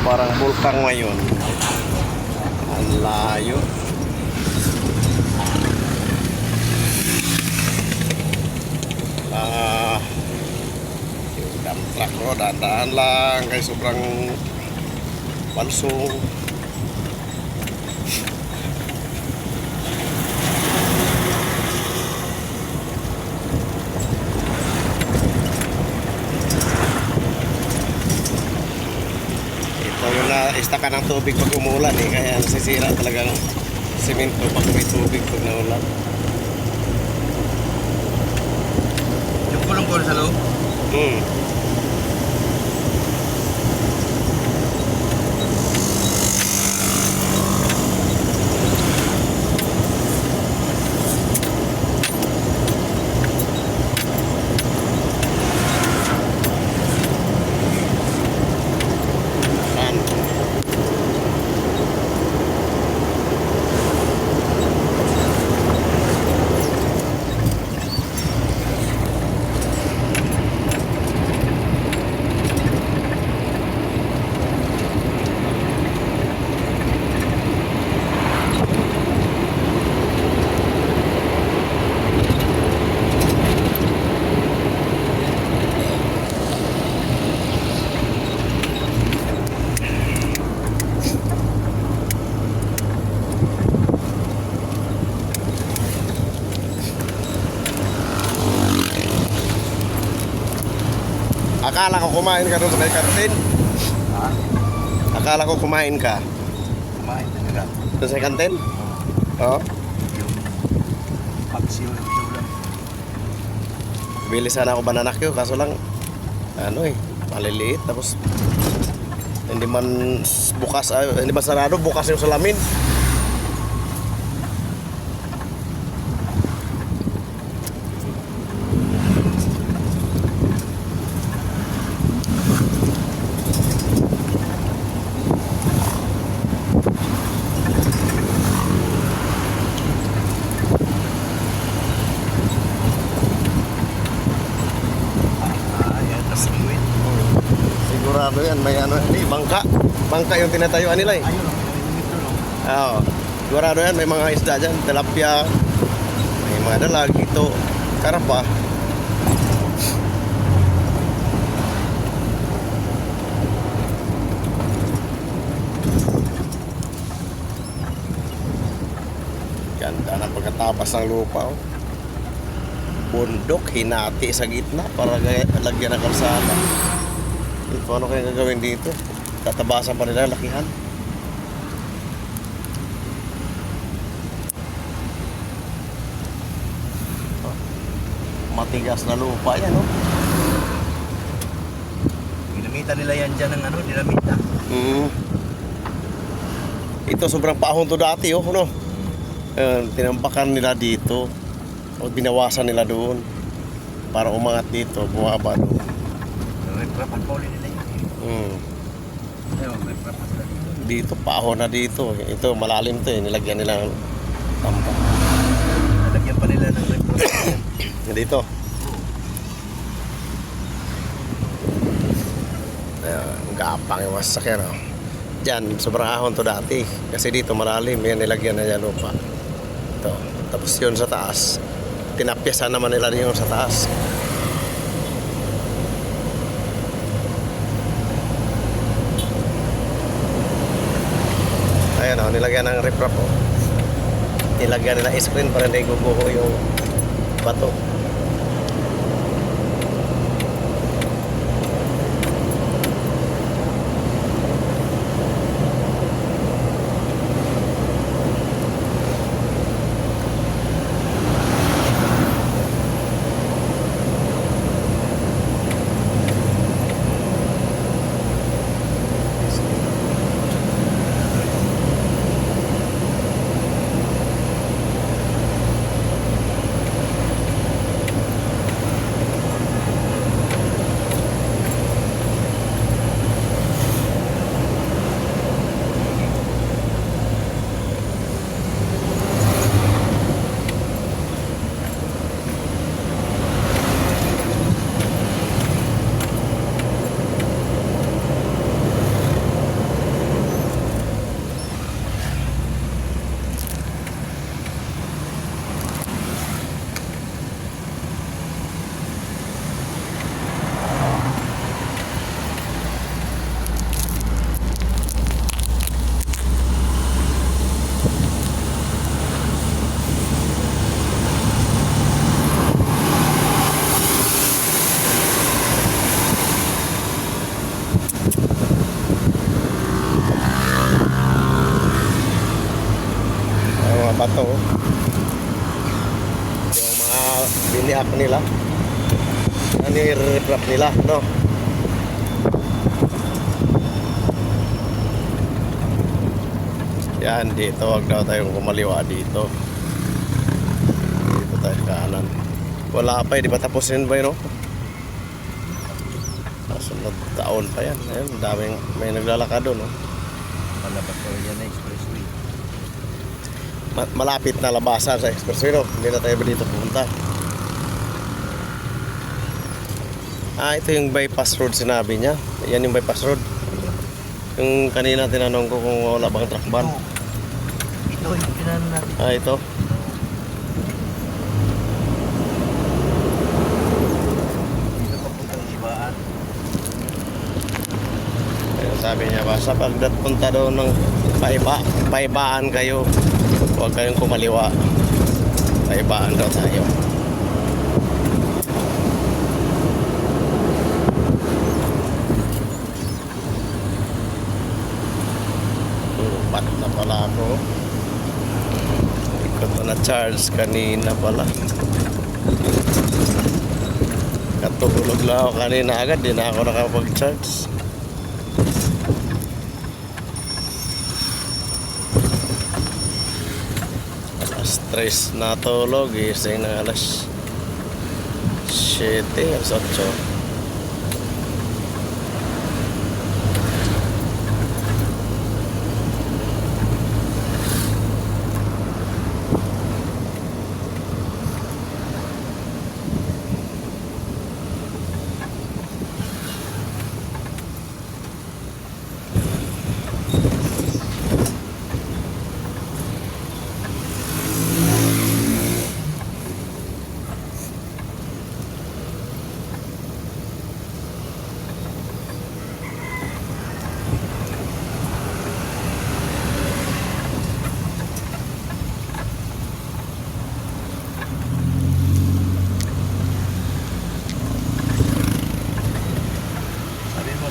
Parang bulkang ngayon. Ang layo. Yung dump truck ko, daan lang kay sobrang pansong. Istaka ng tubig pag umulan eh, kaya nasisira talagang simento pag may tubig pag naulan. Yung kulong ko sa loob? Akala ko kumain ka doon sa may kantin. Ha? Akala ko kumain ka. Kumain talaga. Doon sa kantin? Oo. Yung pagsiyo ng ulam. Bili sana ako banana Q, kaso lang ano eh, maliliit. Tapos hindi man bukas, hindi man sarado, bukas yung salamin. Sigurado yan, may ano, hindi, bangka yung tinatayuan nila eh. Ayun, yung metro no? Oo, sigurado yan, may mga isda dyan, tilapia, may mga dalag, ito, karapa. Ganda ng pagkatabas ng lupa oh. Bundok, hinati sa gitna para lagyan ng kalsada. Ano kaya gagawin dito? Tatabasan pa nila, lakihan. Matigas na lupa yan, no? Dinamita nila yan dyan ng ano, dinamita. Ito sobrang paahon to dati, oh, no? Tinampakan nila dito. O binawasan nila doon. Para umangat dito, bumaba doon. Nagprapan pa ulit nila yun. Ayun, nagprapan sila dito. Dito, paahon na dito. Ito, malalim to eh. Nilagyan nila ng tampa. Nalagyan pa nila ng nagprapan. Dito. Gapang yung masakyan, oh. Diyan, sobrang ahon to dati. Kasi dito malalim, yan nilagyan na niya lupa. Ito. Tapos yun sa taas. Tinapyasan naman nila yun sa taas. Ayan o, nilagyan ng riprap o. Nilagyan nila screen para hindi guguho yung bato. bato. Oh. Yung mga biniak nila. Ano yung i-reprap nila, no? Yan, dito. Huwag daw tayong kumaliwa dito. Dito tayo kanan. Wala pa, di ba tapusin ba yun, no? Sunod taon pa yan. Ayun, daming may naglalakad doon, no? Palabas ko yan na expressway. Malapit na labasan sa expressway, no? Hindi na tayo ba dito pupunta. Ito yung bypass road sinabi niya. Yan yung bypass road. Yung kanina tinanong ko kung wala bang truck ban. Ito yung tinanong natin. Ito. Dito papuntang Ibaan. Ayun, sabi niya, basta pagdat punta doon ng paibaan kayo. Huwag kayong kumaliwa. Paibaan daw tayo. Pat na pala ako. Hindi ko ito na-charge kanina pala. Katulog lang ako kanina agad. Di na ako nakapag-charge. Alas 3 na tulog. Gising na alas 7, alas 8.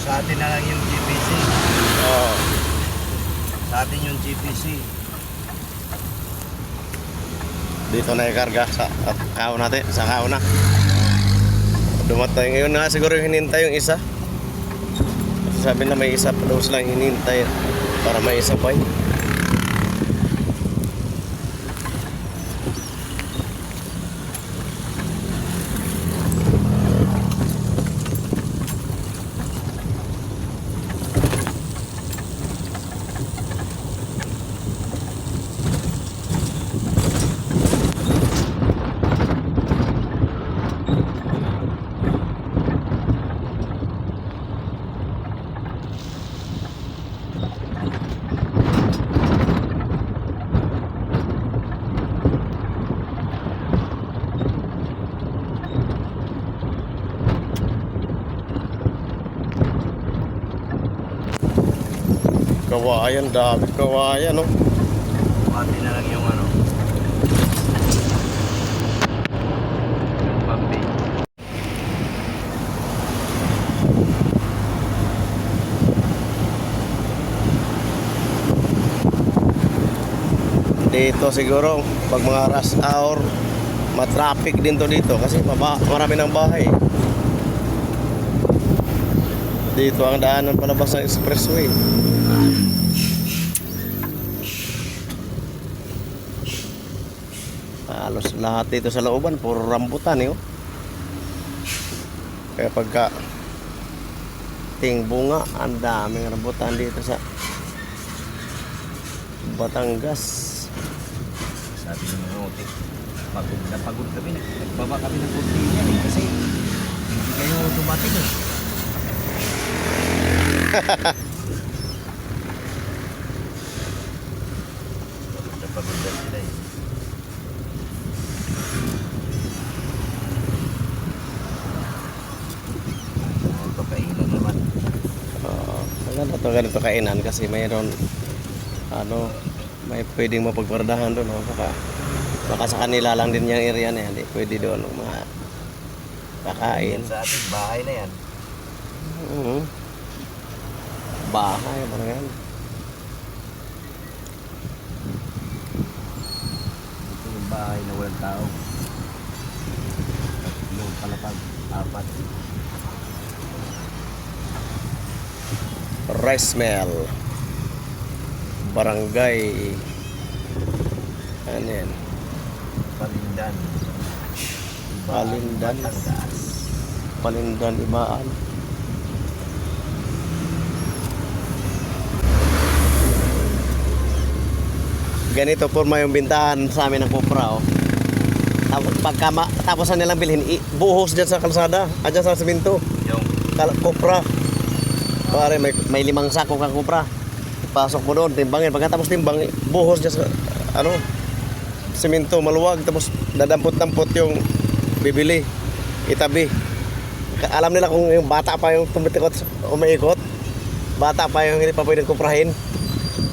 Sa atin na lang yung GPC. Oo. Sa atin yung GPC. Dito na ikarga sa kao natin, sa kao na. Dumatay ngayon na siguro yung hinintay yung isa. Sabi na may isa pa daw silang hinintay para may isa pa. Kawayan, dami kawayan, no? Sa atin na lang yung ano. Yung Bambi. Dito siguro, pag mga rush hour, matraffic din to dito kasi marami ng bahay. Dito ang daanan palabas ng expressway. Halos lahat dito sa looban, puro rambutan eh. Oh. Kaya pagka ting bunga, ang daming rambutan dito sa Batangas. Sabi ng mga otik, pagod na pagod kami. Nagbaba kami ng kunti yan eh. Kasi hindi kayo dumating eh. Pagod na pagod na sila eh. Ito kainan naman. Maganda to ganito kainan kasi mayroon ano, may pwedeng mapagpardahan doon. Oh. Baka sa kanila lang din yung area na yan. Hindi pwede doon mga kakain. Yan sa atin, bahay na yan. Bahay, parang yan. bahay na walang tao. Tatlo, palapag, apat. Rice mill. Barangay. Ano yan? Palindan. Palindan. Batangas. Palindan, Ibaan. Ganito forma yung bintahan sa amin ng kupra, oh. Tapos na nilang bilhin, buhos dyan sa kalsada, dyan sa simento. Yung Kupra. Pare, may 5 sako kang kupra. Pasok mo doon, timbangin. Pagkatapos timbang, buhos dyan sa, simento, maluwag. Tapos dadampot-dampot yung bibili. Itabi. Alam nila kung yung bata pa yung tumitikot, umiikot. Bata pa yung hindi pa pwedeng kuprahin.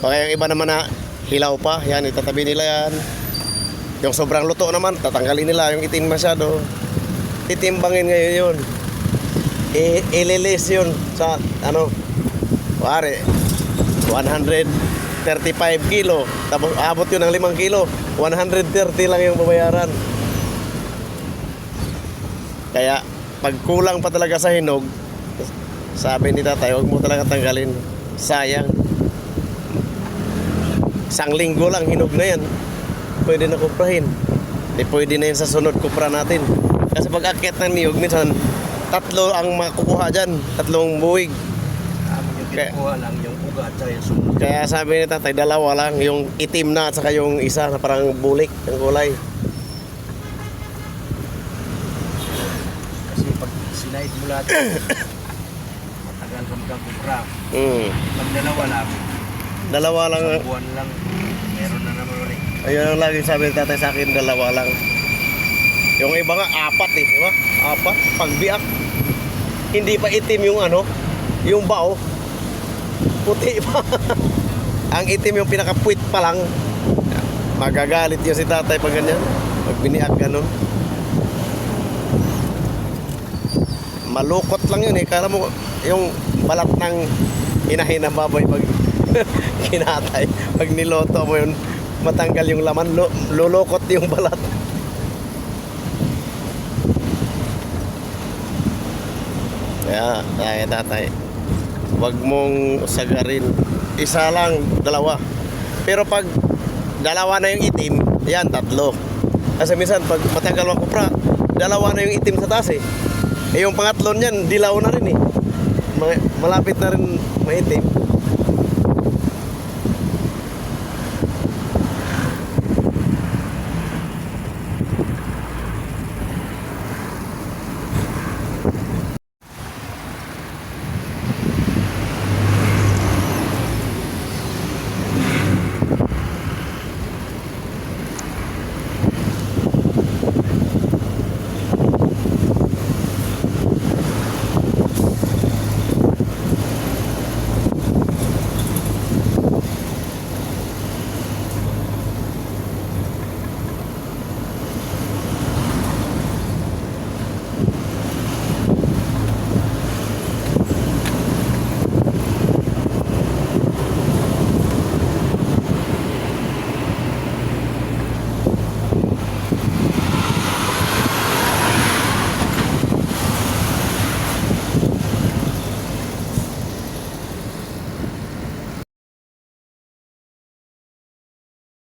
Kaya yung iba naman na hilaw pa, yan, itatabi nila yan. Yung sobrang luto naman, tatanggalin nila yung itim masyado. Titimbangin ngayon yun. Ililis yun sa, pare, 135 kilo. Tapos abot yun ng 5 kilo. 130 lang yung babayaran. Kaya, pag kulang pa talaga sa hinog, sabi ni tatay, huwag mo talaga tanggalin. Sayang. 1 linggo lang, hinog na yan. Pwede na kuprahin. Di pwede na yun sa sunod kupra natin. Kasi pag akit ng niyog, minsan 3 ang makukuha dyan. 3 buwig. yung kinukuha lang, yung ugat at yung sumunod. Kaya sabi ni tatay, 2 lang. Yung itim na at saka yung isa na parang bulik ng kulay. Kasi pag sinahid mo lahat, matagal ka magkakupra. Pag dalawa lang, 2 lang. isang buwan lang, meron na naman ulit. Ayun ang lagi sabi ni tatay sa akin, 2 lang. Yung iba nga, 4 eh. Diba? 4. Pagbiak. Hindi pa itim yung yung bao. Puti pa. Ang itim yung pinakapuwit pa lang. Magagalit yun si tatay pag ganyan. Pag biniak ganun. Malukot lang yun eh. Kala mo yung balat ng inahin ng baboy pag kinatay. Pag niloto mo yun, matanggal yung laman, lulukot yung balat. Kaya tatay, wag mong sagarin. Isa lang, 2. Pero pag 2 na yung itim, yan 3. Kasi minsan pag matagal ang kupra, 2 na yung itim sa taas eh. Yung pangatlo niyan, dilaw na rin eh. Malapit na rin maitim.